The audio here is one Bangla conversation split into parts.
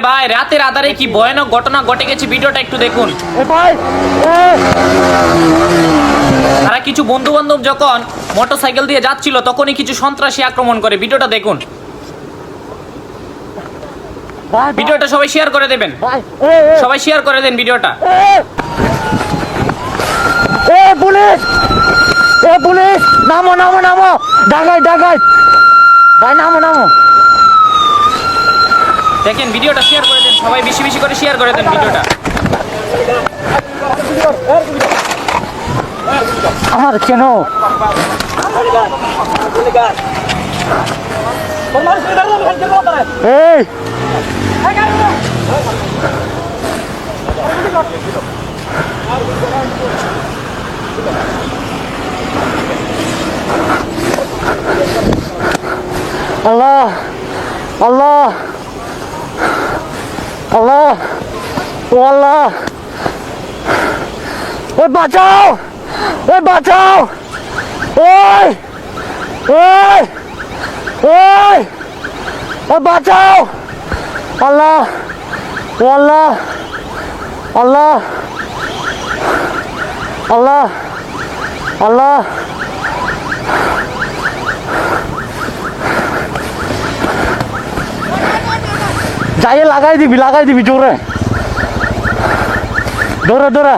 ভাই রাতের আধারে কি ভয়ানক ঘটনা ঘটে গেছে, ভিডিওটা একটু দেখুন। তারা কিছু বন্ধু বান্ধব যখন মোটরসাইকেল দিয়ে যাচ্ছিল তখনই কিছু সন্ত্রাসী আক্রমণ করে, ভিডিওটা দেখুন। ভিডিওটা সবাই শেয়ার করে দেবেন, সবাই শেয়ার করে দেন ভিডিওটা। পুলিশ পুলিশ, নামো নামো নামো, ডাকাই ডাকাই ভাই, নামো নামো। দেখেন ভিডিওটা শেয়ার করে দেন, সবাই বেশি বেশি করে শেয়ার করে দেন ভিডিওটা। আমার কেন এই আল্লাহ আল্লাহ আল্লাহ ও আল্লাহ, ওই বাঁচাও, ওই বাঁচাও, ওই ওই ওই ওই বাঁচাও, আল্লাহ ও আল্লাহ আল্লাহ আল্লাহ আল্লাহ। যাইয়ে লাগাই দিবি জোরে, দৌড়া দৌড়া,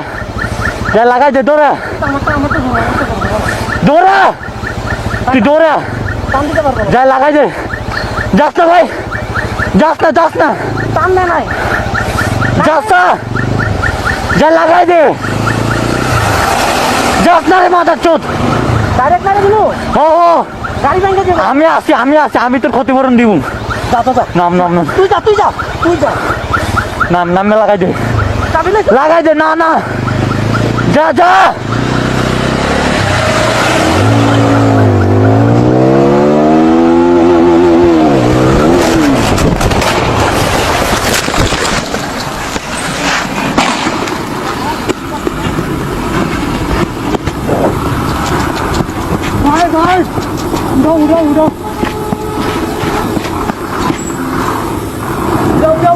যাই লাগাই দে, দৌড়া দৌড়া, তুই দৌড়া, যাই লাগাই দে, যাস না ভাই, যাস না যাস না, সামনে নাই, যাস না, যাই লাগাই দে, যাস না রে মাথার চোদ, ডাইরেক্ট মারে দিলু। ও গাড়ি ভেঙে দিবে, আমি আছি, আমি তোর ক্ষতিপূরণ দিব। নাম নাম নাম, তুই যা নাম নামে লাগাই দে, লাগাই দে, না না, যা যা। ভাই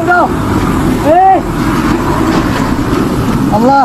উড়াও এই আল্লাহ